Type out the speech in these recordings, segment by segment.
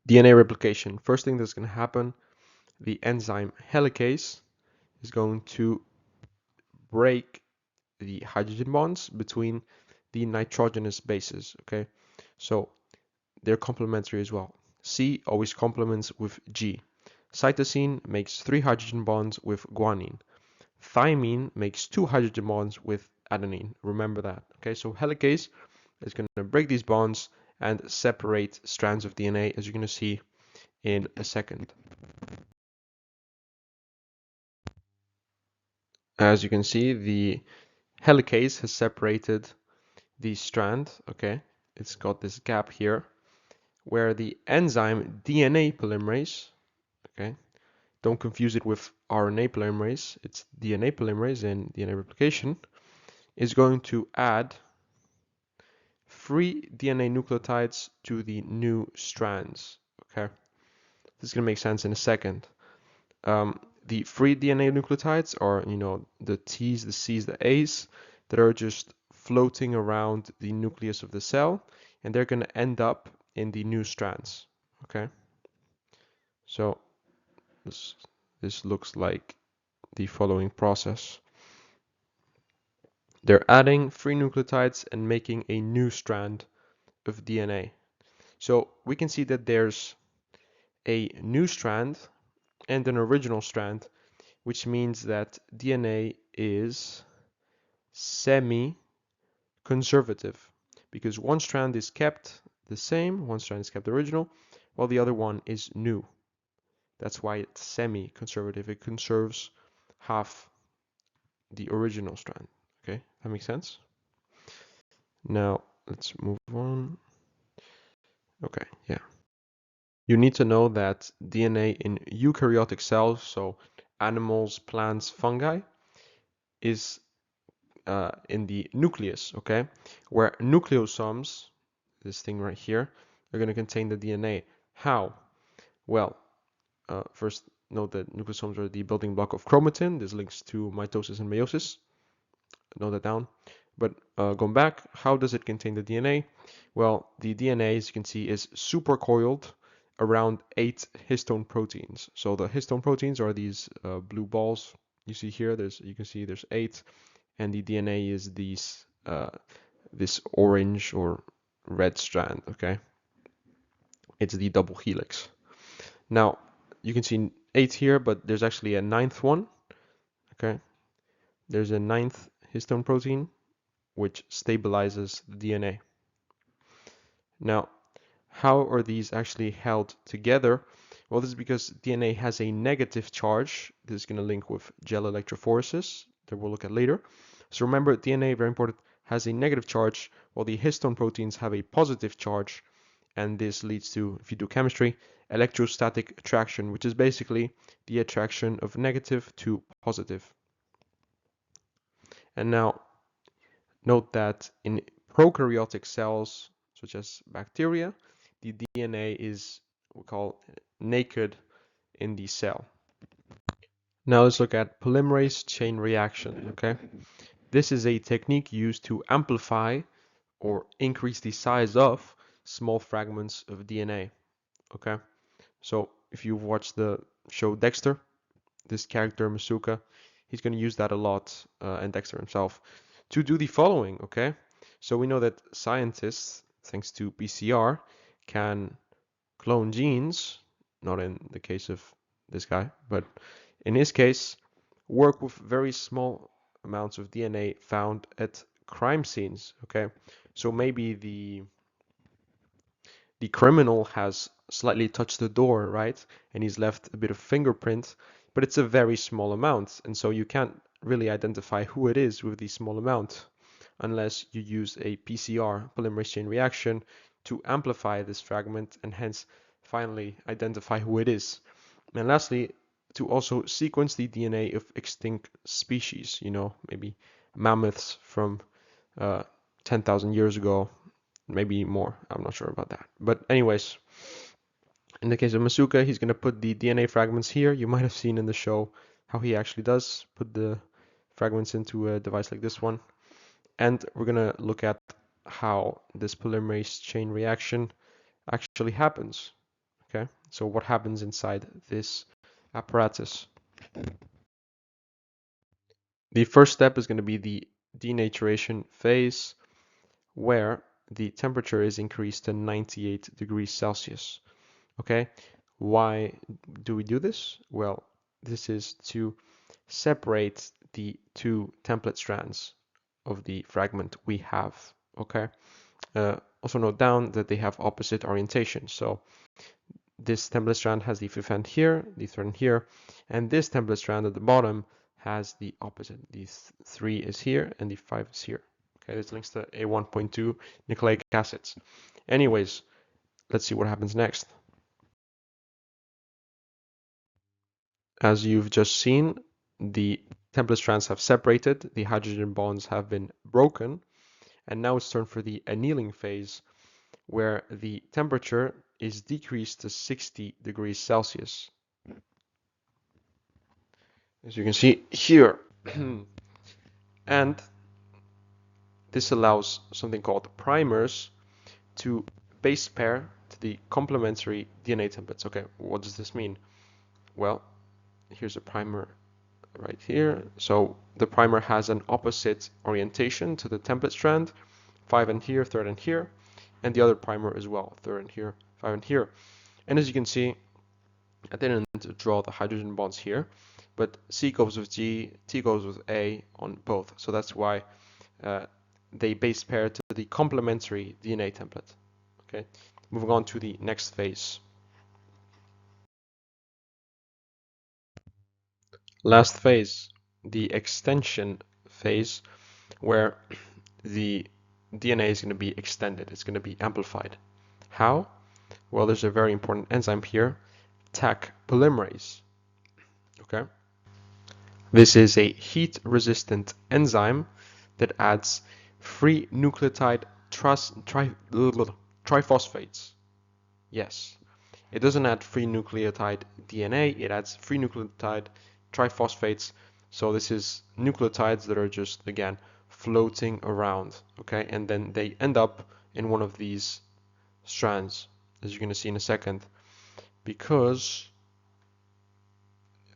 DNA replication. First thing that's going to happen, the enzyme helicase is going to break the hydrogen bonds between the nitrogenous bases. Okay, so they're complementary as well. C always complements with G. Cytosine makes 3 hydrogen bonds with guanine. Thymine makes 2 hydrogen bonds with adenine. Remember that. Okay, so helicase is going to break these bonds and separate strands of DNA, as you're going to see in a second. As you can see, the helicase has separated the strand. Okay, it's got this gap here where the enzyme DNA polymerase, okay, don't confuse it with RNA polymerase, it's DNA polymerase in DNA replication, is going to add free DNA nucleotides to the new strands. Okay, this is going to make sense in a second. The free DNA nucleotides are, the T's, the C's, the A's that are just floating around the nucleus of the cell, and they're going to end up in the new strands. Okay, so this looks like the following process. They're adding free nucleotides and making a new strand of DNA. So we can see that there's a new strand and an original strand, which means that DNA is semi-conservative because one strand is kept the same, one strand is kept original, while the other one is new. That's why it's semi-conservative. It conserves half the original strand. Okay, that makes sense? Now let's move on. Okay, yeah. You need to know that DNA in eukaryotic cells, so animals, plants, fungi, is in the nucleus, okay? Where nucleosomes, this thing right here, are going to contain the DNA. How? Well, first note that nucleosomes are the building block of chromatin. This links to mitosis and meiosis. Note that down. But going back, how does it contain the DNA? Well, the DNA, as you can see, is supercoiled around 8 histone proteins. So the histone proteins are these blue balls you see here. You can see there's 8, and the DNA is this orange or red strand. Okay, it's the double helix. Now you can see 8 here, but there's actually a 9th one. Okay, there's a 9th histone protein which stabilizes the DNA. Now, how are these actually held together? Well, this is because DNA has a negative charge. This is going to link with gel electrophoresis that we'll look at later. So remember, DNA, very important, has a negative charge, while the histone proteins have a positive charge. And this leads to, if you do chemistry, electrostatic attraction, which is basically the attraction of negative to positive. And now, note that in prokaryotic cells, such as bacteria, the DNA is what we call naked in the cell. Now let's look at polymerase chain reaction, okay? This is a technique used to amplify or increase the size of small fragments of DNA, okay? So if you've watched the show Dexter, this character Masuka, he's going to use that a lot, and Dexter himself, to do the following, okay? So we know that scientists, thanks to PCR, can clone genes, not in the case of this guy, but in his case, work with very small amounts of DNA found at crime scenes, okay? So maybe the criminal has slightly touched the door, right? And he's left a bit of fingerprint, but it's a very small amount, and so you can't really identify who it is with the small amount unless you use a PCR, polymerase chain reaction, to amplify this fragment and hence finally identify who it is. And lastly, to also sequence the DNA of extinct species, maybe mammoths from 10,000 years ago, maybe more. I'm not sure about that. But anyways, in the case of Masuka, he's going to put the DNA fragments here. You might have seen in the show how he actually does put the fragments into a device like this one. And we're going to look at how this polymerase chain reaction actually happens. Okay, so what happens inside this apparatus? The first step is going to be the denaturation phase, where the temperature is increased to 98 degrees Celsius. Okay, why do we do this? Well, this is to separate the two template strands of the fragment we have. Okay, also note down that they have opposite orientation. So this template strand has the fifth end here, the third end here, and this template strand at the bottom has the opposite. The 3 is here and the 5 is here. Okay, this links to A1.2 nucleic acids. Anyways, let's see what happens next. As you've just seen, the template strands have separated, the hydrogen bonds have been broken, and now it's time for the annealing phase, where the temperature is decreased to 60 degrees Celsius. As you can see here. And this allows something called primers to base pair to the complementary DNA templates. Okay, what does this mean? Well, here's a primer right here. So the primer has an opposite orientation to the template strand, 5 and here, third and here, and the other primer as well, third and here, 5 and here. And as you can see, I didn't draw the hydrogen bonds here, but C goes with G, T goes with A on both. So that's why they base pair to the complementary DNA template. Okay, moving on to the next phase. Last phase, the extension phase, where the DNA is going to be extended. It's going to be amplified. How? Well, there's a very important enzyme here, Taq polymerase. Okay, this is a heat-resistant enzyme that adds free nucleotide triphosphates. Yes, it doesn't add free nucleotide DNA, it adds free nucleotide triphosphates. So this is nucleotides that are just, again, floating around, okay? And then they end up in one of these strands, as you're going to see in a second, because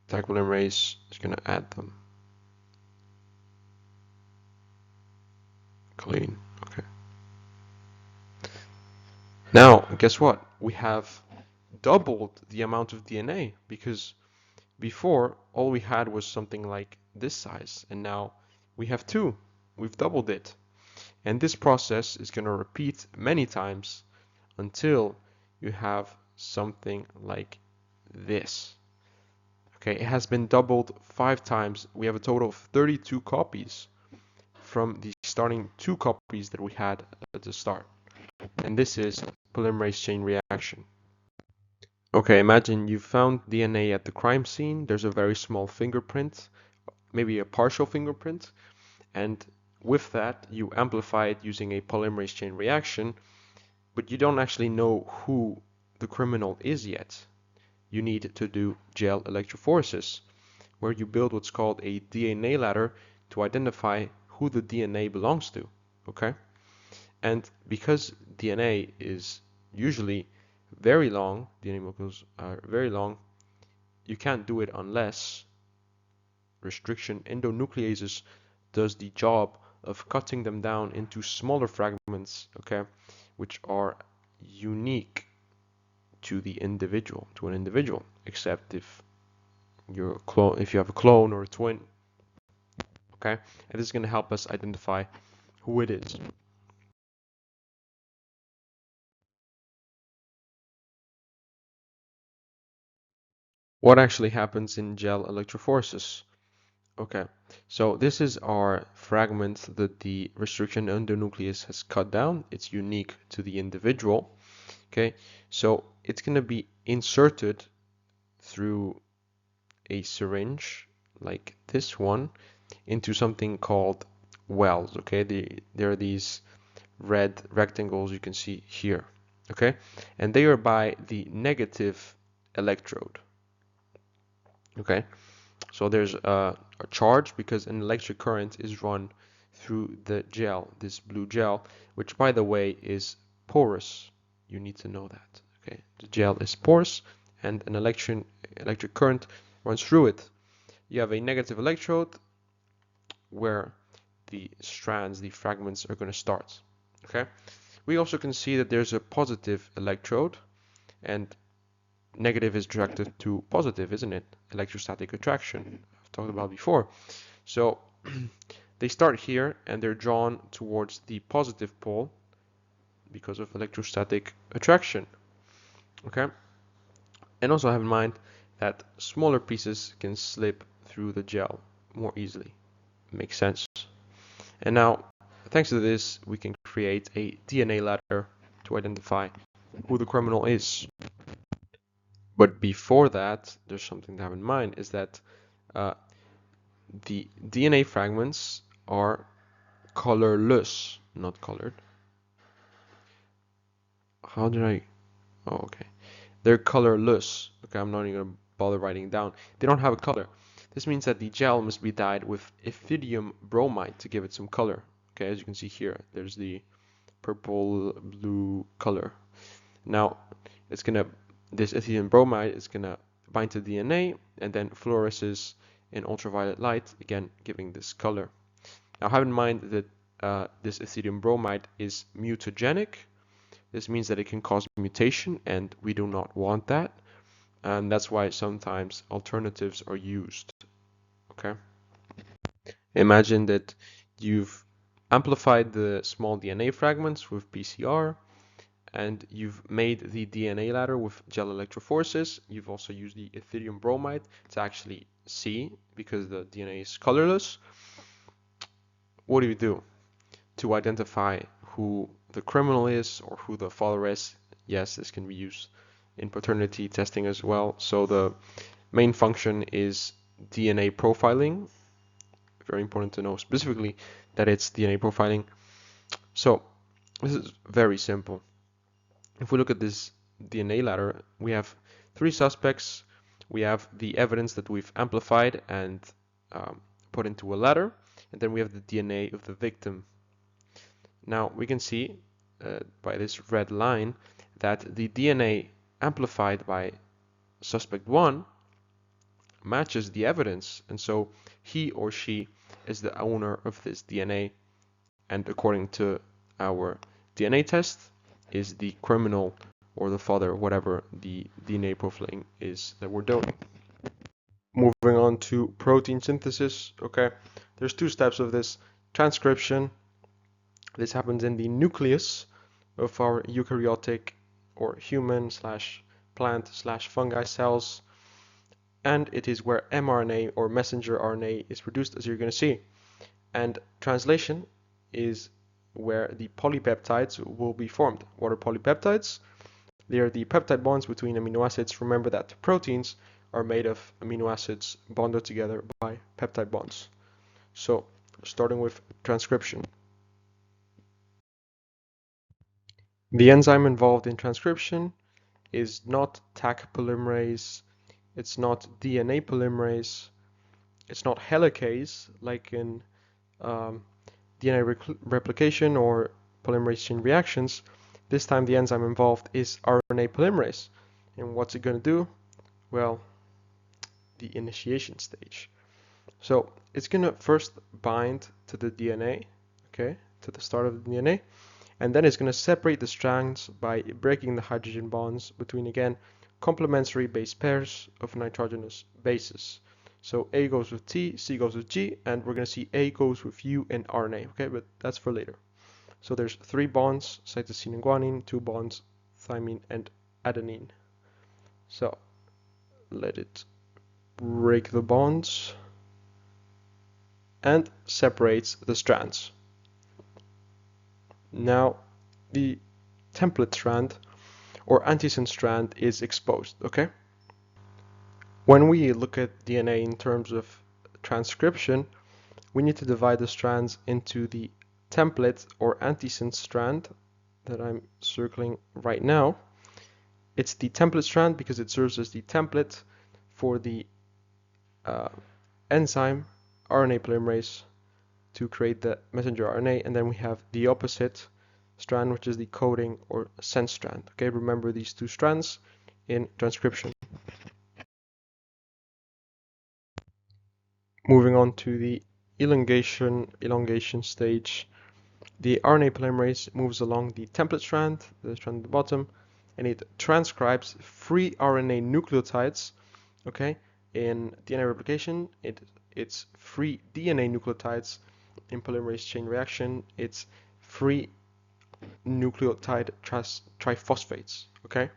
Taq polymerase is going to add them. Clean, okay. Now, guess what? We have doubled the amount of DNA, because before all we had was something like this size, and now we have 2. We've doubled it. And this process is going to repeat many times until you have something like this. Okay, it has been doubled 5 times. We have a total of 32 copies from the starting 2 copies that we had at the start. And this is polymerase chain reaction. Okay, imagine you found DNA at the crime scene. There's a very small fingerprint, maybe a partial fingerprint, and with that you amplify it using a polymerase chain reaction, but you don't actually know who the criminal is yet. You need to do gel electrophoresis, where you build what's called a DNA ladder to identify who the DNA belongs to. Okay, and because DNA is usually very long, DNA molecules are very long, you can't do it unless restriction endonucleases does the job of cutting them down into smaller fragments, okay, which are unique to the individual, to an individual, except if you're if you have a clone or a twin, okay, and this is going to help us identify who it is. What actually happens in gel electrophoresis? Okay, so this is our fragment that the restriction endonuclease has cut down. It's unique to the individual. Okay, so it's going to be inserted through a syringe like this one into something called wells. Okay, there are these red rectangles you can see here. Okay, and they are by the negative electrode. Okay, so there's a charge because an electric current is run through the gel, this blue gel, which by the way is porous. You need to know that. Okay, the gel is porous and an electric current runs through it. You have a negative electrode where the strands, the fragments are going to start. Okay, we also can see that there's a positive electrode, and negative is attracted to positive, isn't it? Electrostatic attraction, I've talked about before. So they start here and they're drawn towards the positive pole because of electrostatic attraction. Okay, and also have in mind that smaller pieces can slip through the gel more easily. Makes sense. And now, thanks to this, we can create a DNA ladder to identify who the criminal is. But before that, there's something to have in mind, is that the DNA fragments are colorless, not colored. How did I? Oh, okay. They're colorless. Okay, I'm not even gonna bother writing down. They don't have a color. This means that the gel must be dyed with ethidium bromide to give it some color. Okay, as you can see here, there's the purple blue color. Now, it's gonna this ethidium bromide is gonna bind to DNA and then fluoresces in ultraviolet light, again giving this color. Now, have in mind that this ethidium bromide is mutagenic. This means that it can cause mutation, and we do not want that. And that's why sometimes alternatives are used. Okay. Imagine that you've amplified the small DNA fragments with PCR, and you've made the DNA ladder with gel electrophoresis. You've also used the ethidium bromide to actually see, because the DNA is colorless. What do you do to identify who the criminal is or who the father is? Yes, this can be used in paternity testing as well. So the main function is DNA profiling. Very important to know specifically that it's DNA profiling. So this is very simple. If we look at this DNA ladder, we have three suspects. We have the evidence that we've amplified and put into a ladder, and then we have the DNA of the victim. Now we can see by this red line that the DNA amplified by suspect 1 matches the evidence, and so he or she is the owner of this DNA, and according to our DNA test is the criminal or the father, whatever the DNA profiling is that we're doing. Moving on to protein synthesis. Okay, there's two steps of this. Transcription. This happens in the nucleus of our eukaryotic or human slash plant slash fungi cells, and it is where mRNA or messenger RNA is produced, as you're going to see. And translation is where the polypeptides will be formed. What are polypeptides? They are the peptide bonds between amino acids. Remember that proteins are made of amino acids bonded together by peptide bonds. So, starting with transcription. The enzyme involved in transcription is not Taq polymerase, it's not DNA polymerase, it's not helicase like in DNA replication or polymerase chain reactions. This time the enzyme involved is RNA polymerase. And what's it going to do? Well, the initiation stage. So it's going to first bind to the DNA, okay, to the start of the DNA, and then it's going to separate the strands by breaking the hydrogen bonds between, again, complementary base pairs of nitrogenous bases. So A goes with T, C goes with G, and we're going to see A goes with U and RNA, okay, but that's for later. So there's 3 bonds, cytosine and guanine, 2 bonds, thymine and adenine. So let it break the bonds and separates the strands. Now the template strand or antisense strand is exposed, okay? When we look at DNA in terms of transcription, we need to divide the strands into the template or antisense strand that I'm circling right now. It's the template strand because it serves as the template for the enzyme RNA polymerase to create the messenger RNA, and then we have the opposite, strand, which is the coding or sense strand. Okay, remember these two strands in transcription. Moving on to the elongation stage, the RNA polymerase moves along the template strand, the strand at the bottom, and it transcribes free RNA nucleotides. Okay, in DNA replication, it's free DNA nucleotides. In polymerase chain reaction, it's free nucleotide triphosphates. Okay,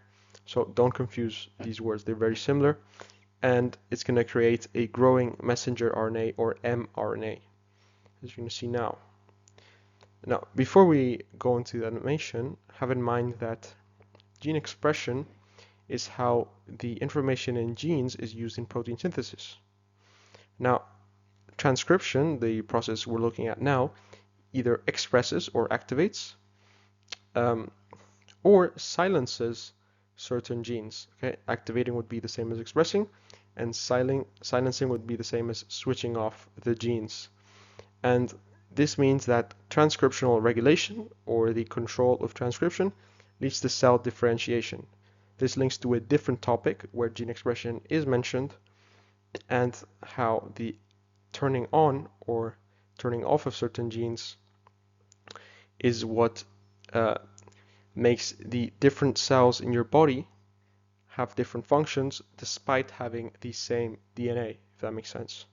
so don't confuse these words; they're very similar. And it's going to create a growing messenger RNA or mRNA, as you're going to see now. Now, before we go into the animation, have in mind that gene expression is how the information in genes is used in protein synthesis. Now, transcription, the process we're looking at now, either expresses or activates or silences certain genes. Okay, activating would be the same as expressing, and silencing would be the same as switching off the genes. And this means that transcriptional regulation, or the control of transcription, leads to cell differentiation. This links to a different topic where gene expression is mentioned, and how the turning on or turning off of certain genes is what makes the different cells in your body have different functions despite having the same DNA, if that makes sense.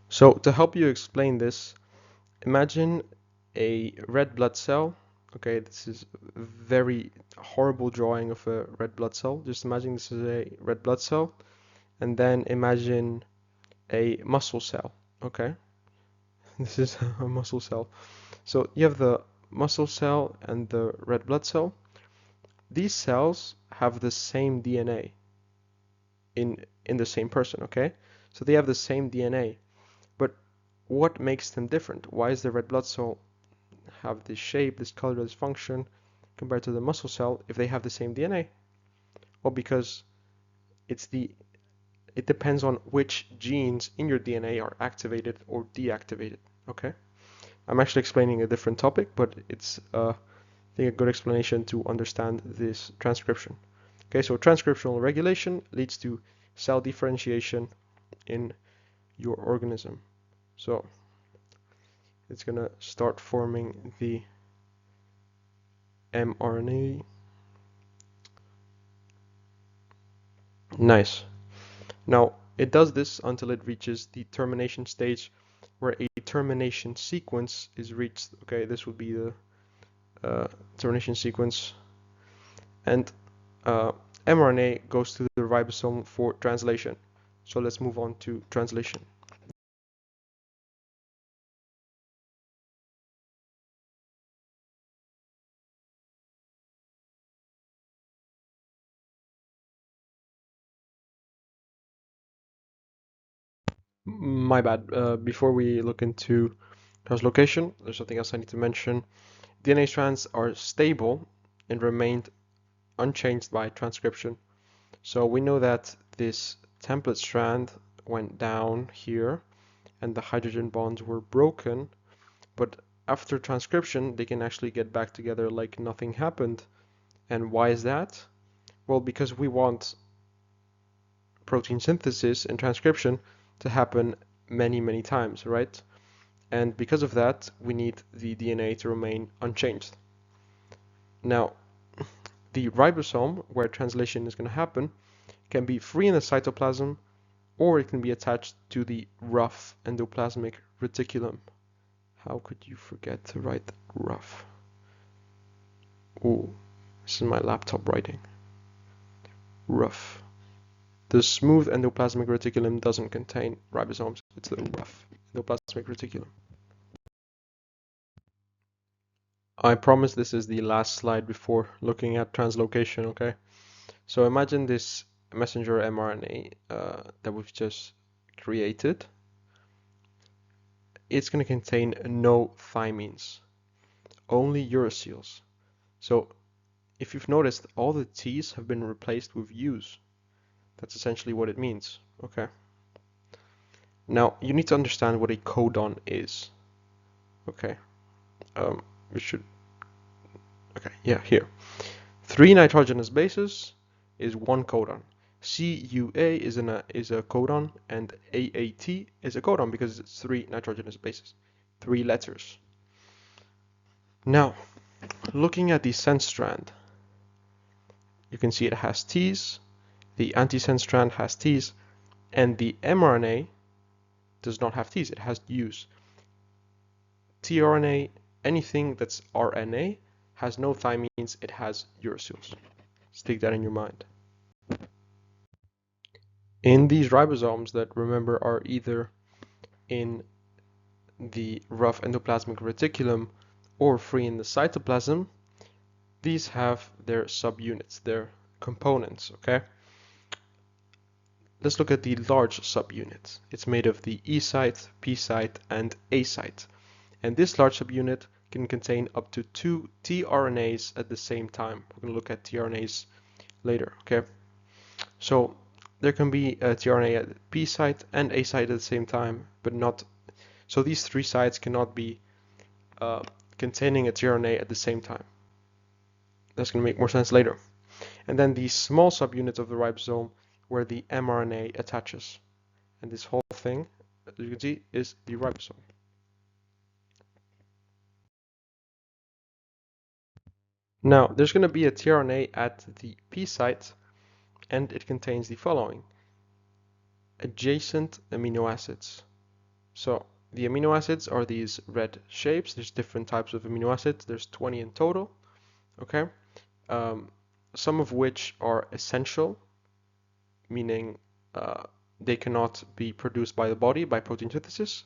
So to help you explain this, imagine a red blood cell. Okay, this is a very horrible drawing of a red blood cell. Just imagine this is a red blood cell, and then imagine a muscle cell. Okay, this is a muscle cell. So you have the muscle cell and the red blood cell. These cells have the same DNA in the same person. Okay, so they have the same DNA, but what makes them different? Why is the red blood cell have this shape, this color, this function compared to the muscle cell if they have the same DNA? Well, because it depends on which genes in your DNA are activated or deactivated. Okay, I'm actually explaining a different topic, but it's I think a good explanation to understand this transcription. Okay, so transcriptional regulation leads to cell differentiation in your organism. So it's gonna start forming the mRNA. Nice. Now, it does this until it reaches the termination stage where a termination sequence is reached. Okay, this would be the termination sequence. And mRNA goes to the ribosome for translation. So let's move on to translation. My bad. Before we look into translocation, there's something else I need to mention. DNA strands are stable and remained unchanged by transcription. So we know that this template strand went down here and the hydrogen bonds were broken, but after transcription they can actually get back together like nothing happened. And why is that? Well, because we want protein synthesis and transcription to happen many times, right? And because of that, we need the DNA to remain unchanged. Now, the ribosome, where translation is going to happen, can be free in the cytoplasm, or it can be attached to the rough endoplasmic reticulum. How could you forget to write rough? Ooh, this is my laptop writing. Rough. The smooth endoplasmic reticulum doesn't contain ribosomes. It's the rough endoplasmic reticulum. I promise this is the last slide before looking at translocation, okay? So imagine this messenger mRNA that we've just created. It's going to contain no thymines, only uracils. So if you've noticed, all the T's have been replaced with U's. That's essentially what it means, okay? Now, you need to understand what a codon is, okay? We should Okay, yeah, here. 3 nitrogenous bases is 1 codon. CUA is a codon, and AAT is a codon because it's 3 nitrogenous bases, 3 letters. Now, looking at the sense strand, you can see it has T's, the antisense strand has T's, and the mRNA does not have T's, it has U's. tRNA, anything that's RNA, has no thymines, it has uracils. Stick that in your mind. In these ribosomes that, remember, are either in the rough endoplasmic reticulum or free in the cytoplasm, these have their subunits, their components, okay? Let's look at the large subunit. It's made of the E site, P site, and A site. And this large subunit can contain up to 2 tRNAs at the same time. We're going to look at tRNAs later, okay? So there can be a tRNA at P site and A site at the same time, but not. So these 3 sites cannot be containing a tRNA at the same time. That's going to make more sense later. And then the small subunit of the ribosome where the mRNA attaches. And this whole thing, as you can see, is the ribosome. Now, there's going to be a tRNA at the P site, and it contains the following: adjacent amino acids. So the amino acids are these red shapes. There's different types of amino acids. There's 20 in total, okay? Some of which are essential, meaning they cannot be produced by the body by protein synthesis,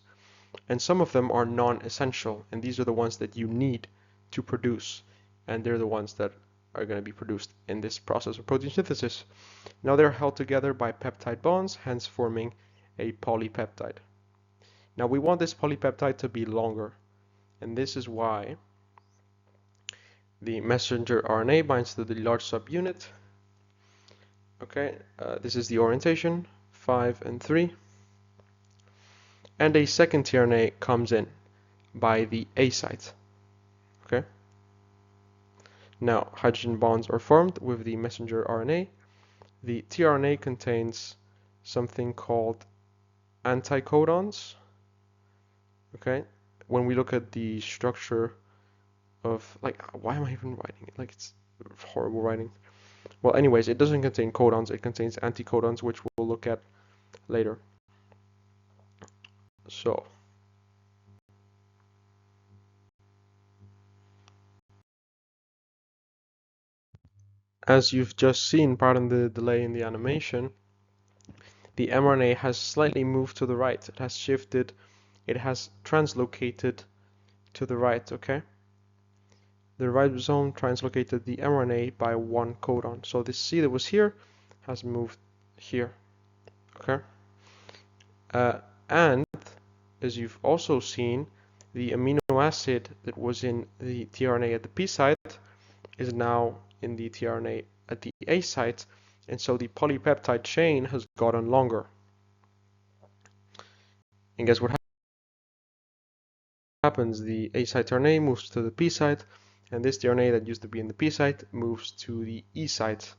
and some of them are non-essential, and these are the ones that you need to produce, and they're the ones that are going to be produced in this process of protein synthesis. Now they're held together by peptide bonds, hence forming a polypeptide. Now we want this polypeptide to be longer, and this is why the messenger RNA binds to the large subunit. Okay, this is the orientation, 5 and 3. And a second tRNA comes in by the A site. Okay. Now hydrogen bonds are formed with the messenger RNA. The tRNA contains something called anticodons. Okay. When we look at the structure of, like, why am I even writing it? Like, it's horrible writing. Well, anyways, it doesn't contain codons, it contains anticodons, which we'll look at later. So as you've just seen, pardon the delay in the animation, the mRNA has slightly moved to the right. It has shifted, it has translocated to the right, okay? The ribosome translocated the mRNA by 1 codon. So this C that was here has moved here, okay? And as you've also seen, the amino acid that was in the tRNA at the P site is now in the tRNA at the A site, and so the polypeptide chain has gotten longer. And guess what happens? The A site RNA moves to the P site, and this RNA that used to be in the P site moves to the E site,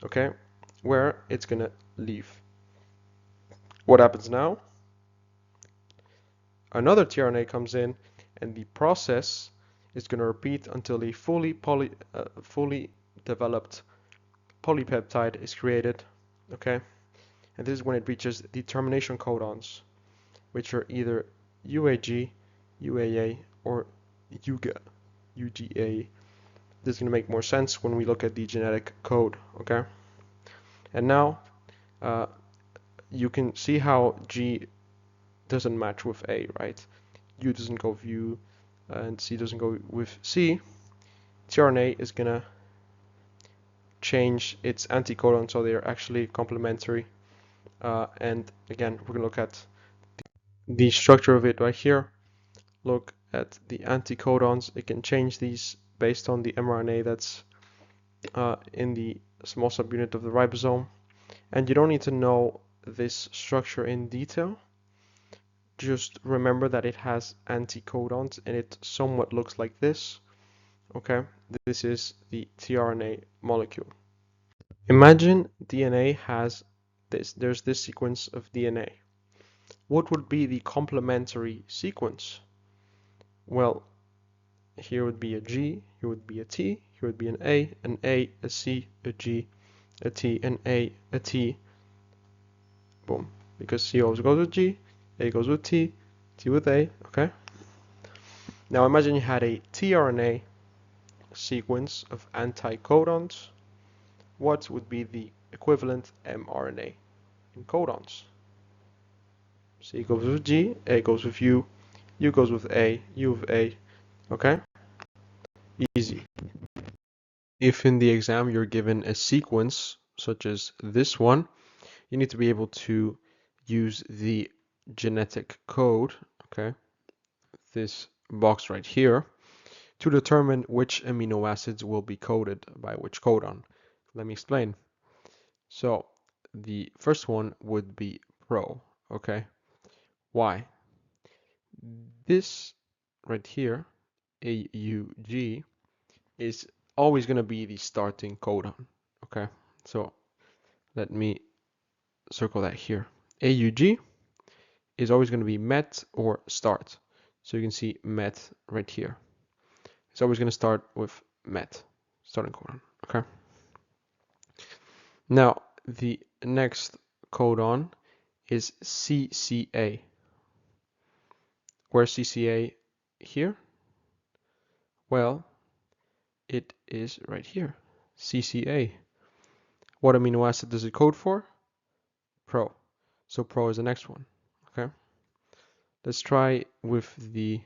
okay, where it's gonna leave. What happens now? Another tRNA comes in, and the process is gonna repeat until a fully developed polypeptide is created, okay, and this is when it reaches the termination codons, which are either UAG, UAA, or UGA. This is going to make more sense when we look at the genetic code, okay? And now you can see how G doesn't match with A, right? U doesn't go with U, and C doesn't go with C. tRNA is going to change its anticodon so they're actually complementary. And again, we're going to look at the structure of it right here. Look at the anticodons. It can change these based on the mRNA that's in the small subunit of the ribosome. And you don't need to know this structure in detail. Just remember that it has anticodons and it somewhat looks like this. Okay, this is the tRNA molecule. Imagine DNA has this. There's this sequence of DNA. What would be the complementary sequence? Well, here would be a G, here would be a T, here would be an A, a C, a G, a T, an a T. Boom. Because C always goes with G, A goes with T, T with A, okay? Now imagine you had a tRNA sequence of anticodons. What would be the equivalent mRNA in codons? C goes with G, A goes with U, U goes with A, U with A, okay? Easy. If in the exam you're given a sequence, such as this one, you need to be able to use the genetic code, okay, this box right here, to determine which amino acids will be coded by which codon. Let me explain. So the first one would be pro, okay? Why? This right here, AUG, is always going to be the starting codon, okay? So let me circle that here. AUG is always going to be met or start. So you can see met right here. It's always going to start with met, starting codon, okay? Now, the next codon is CCA. Where's CCA here? Well, it is right here, CCA. What amino acid does it code for? Pro. So pro is the next one, okay? Let's try with the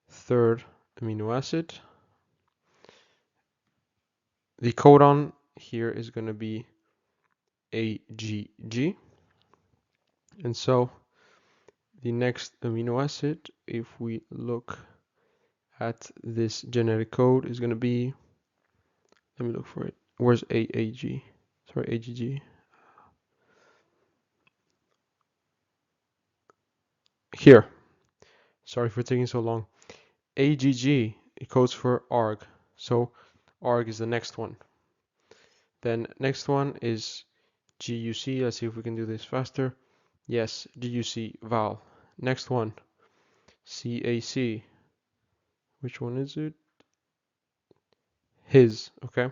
third amino acid. The codon here is going to be AGG. And so the next amino acid, if we look at this genetic code, is going to be, let me look for it. Where's AAG? Sorry, AGG. Here. Sorry for taking so long. AGG, it codes for ARG. So ARG is the next one. Then next one is GUC. Let's see if we can do this faster. Yes, GUC, val. Next one, CAC. Which one is it? His, okay.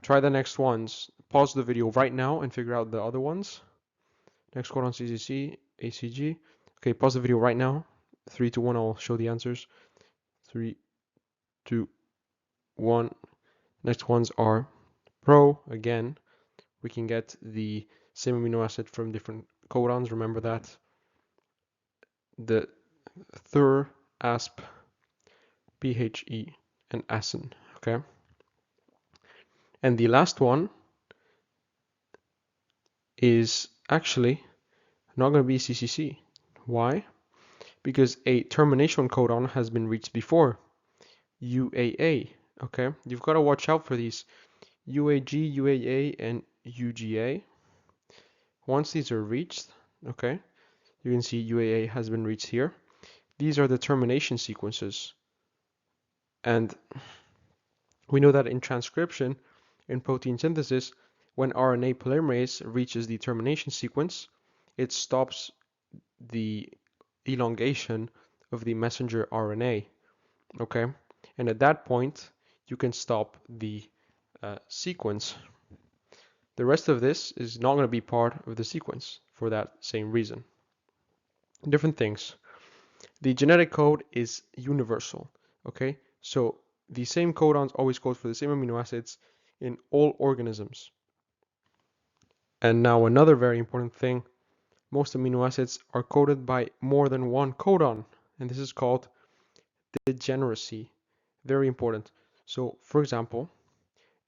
Try the next ones. Pause the video right now and figure out the other ones. Next codon CCC, ACG. Okay, pause the video right now. 3, 2, 1, I'll show the answers. 3, 2, 1. Next ones are pro. Again, we can get the same amino acid from different codons. Remember that. The thur, asp, PHE, and asin. Okay. And the last one is actually not going to be CCC. Why? Because a termination codon has been reached before. UAA. Okay. You've got to watch out for these UAG, UAA, and UGA. Once these are reached, okay, you can see UAA has been reached here. These are the termination sequences. And we know that in transcription, in protein synthesis, when RNA polymerase reaches the termination sequence, it stops the elongation of the messenger RNA, okay? And at that point, you can stop the sequence. The rest of this is not going to be part of the sequence for that same reason. Different things. The genetic code is universal, okay? So the same codons always code for the same amino acids in all organisms. And now another very important thing, most amino acids are coded by more than one codon, and this is called degeneracy. Very important. So for example,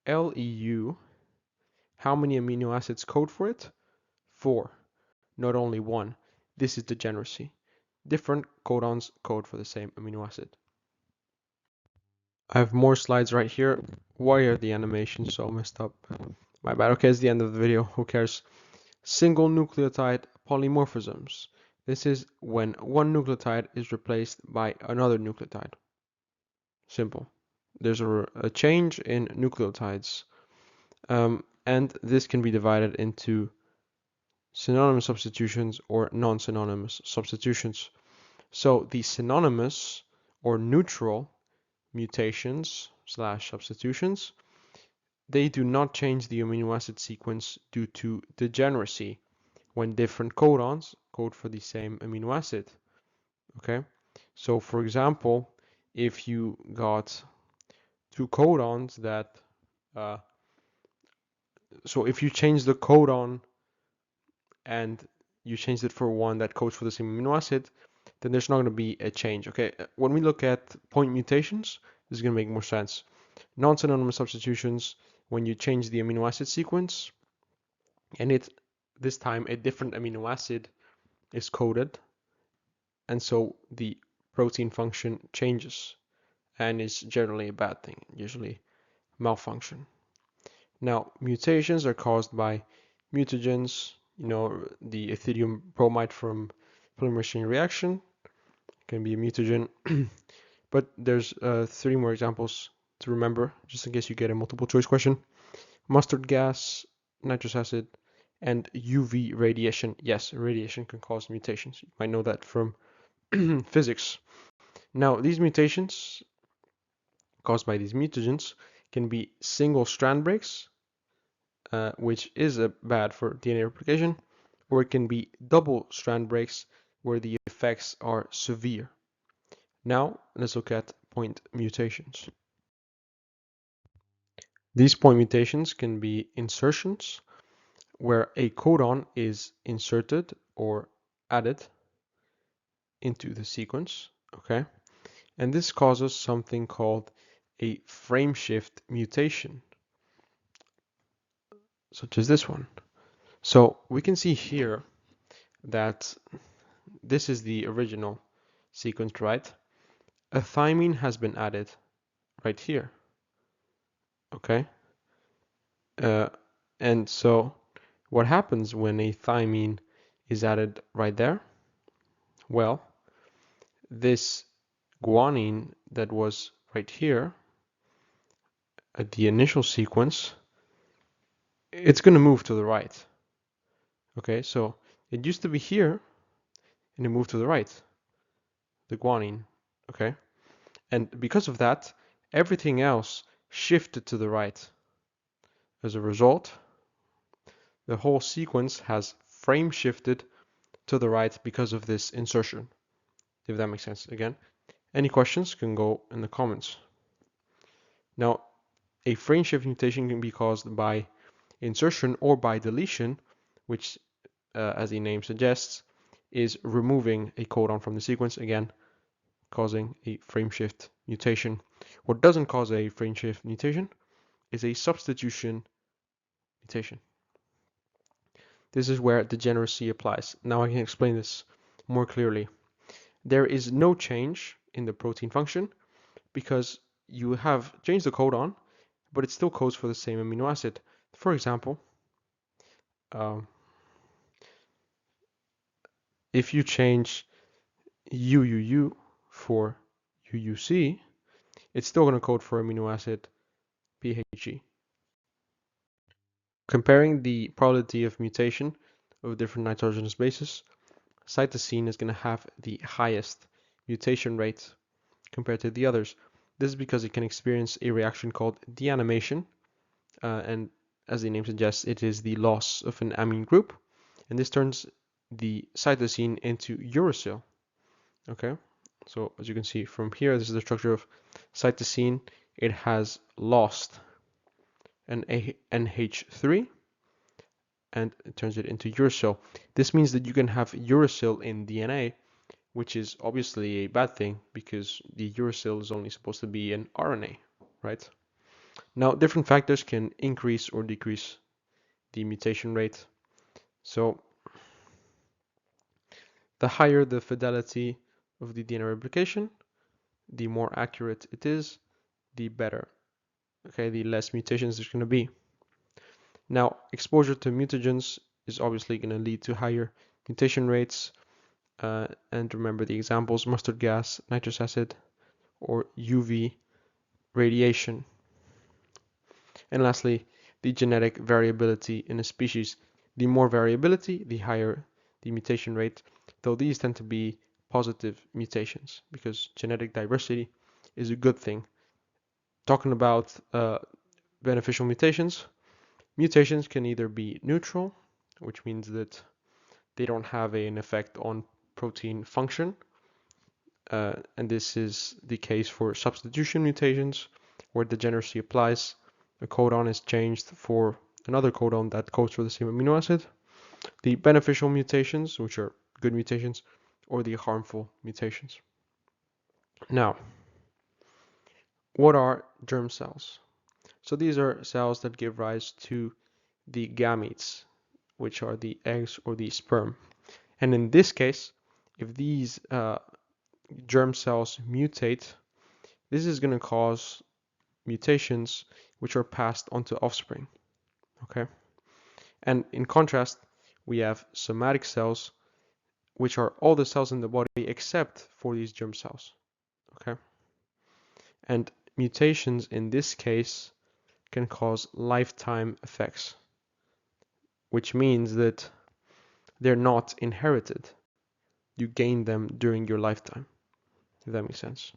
LEU, how many amino acids code for it? 4, not only 1. This is degeneracy. Different codons code for the same amino acid. I have more slides right here. Why are the animations so messed up? My bad. Okay, it's the end of the video. Who cares? Single nucleotide polymorphisms. This is when one nucleotide is replaced by another nucleotide. Simple. there's a change in nucleotides. And this can be divided into synonymous substitutions or non-synonymous substitutions. So the synonymous or neutral mutations slash substitutions, they do not change the amino acid sequence due to degeneracy when different codons code for the same amino acid. Okay, so for example, if you got two codons that, uh, so if you change the codon and you change it for one that codes for the same amino acid, then there's not going to be a change. Okay, when we look at point mutations, this is going to make more sense. Non-synonymous substitutions, when you change the amino acid sequence, and this time a different amino acid is coded, and so the protein function changes, and is generally a bad thing, usually malfunction. Now, mutations are caused by mutagens, the ethidium bromide from polymerase chain reaction can be a mutagen. But there's three more examples to remember, just in case you get a multiple choice question. Mustard gas, nitrous acid, and UV radiation. Yes, radiation can cause mutations. You might know that from physics. Now, these mutations caused by these mutagens can be single strand breaks, which is bad for DNA replication, or it can be double strand breaks where the effects are severe. Now, let's look at point mutations. These point mutations can be insertions, where a codon is inserted or added into the sequence, okay? And this causes something called a frameshift mutation, such as this one. So we can see here that this is the original sequence, right? A thymine has been added right here, okay? And so what happens when a thymine is added right there? Well, this guanine that was right here at the initial sequence, it's going to move to the right. Okay, so it used to be here and it moved to the right, the guanine. Okay, and because of that, everything else shifted to the right. As a result, the whole sequence has frame shifted to the right because of this insertion, if that makes sense. Again, any questions can go in the comments. Now, a frame shift mutation can be caused by insertion or by deletion, which, as the name suggests, is removing a codon from the sequence, again, causing a frame shift mutation. What doesn't cause a frame shift mutation is a substitution mutation. This is where degeneracy applies. Now I can explain this more clearly. There is no change in the protein function because you have changed the codon, but it still codes for the same amino acid. For example, if you change UUU for UUC, it's still going to code for amino acid PHG. Comparing the probability of mutation of different nitrogenous bases, cytosine is going to have the highest mutation rate compared to the others. This is because it can experience a reaction called deamination, and as the name suggests, it is the loss of an amine group, and this turns the cytosine into uracil. Okay, so as you can see from here, this is the structure of cytosine. It has lost an NH3 and it turns it into uracil. This means that you can have uracil in DNA, which is obviously a bad thing because the uracil is only supposed to be an RNA, right? Now, different factors can increase or decrease the mutation rate. So the higher the fidelity of the DNA replication, the more accurate it is, the better. Okay, the less mutations there's going to be. Now, exposure to mutagens is obviously going to lead to higher mutation rates. And remember the examples: mustard gas, nitrous acid, or UV radiation. And lastly, the genetic variability in a species. The more variability, the higher the mutation rate, though these tend to be positive mutations because genetic diversity is a good thing. Talking about beneficial mutations, mutations can either be neutral, which means that they don't have an effect on protein function, and this is the case for substitution mutations, where degeneracy applies. A codon is changed for another codon that codes for the same amino acid. The beneficial mutations, which are good mutations, or the harmful mutations. Now, what are germ cells? So these are cells that give rise to the gametes, which are the eggs or the sperm. And in this case, if these germ cells mutate, this is going to cause mutations which are passed on to offspring. Okay. And in contrast, we have somatic cells, which are all the cells in the body except for these germ cells. Okay. And mutations in this case can cause lifetime effects, which means that they're not inherited. You gain them during your lifetime, if that makes sense.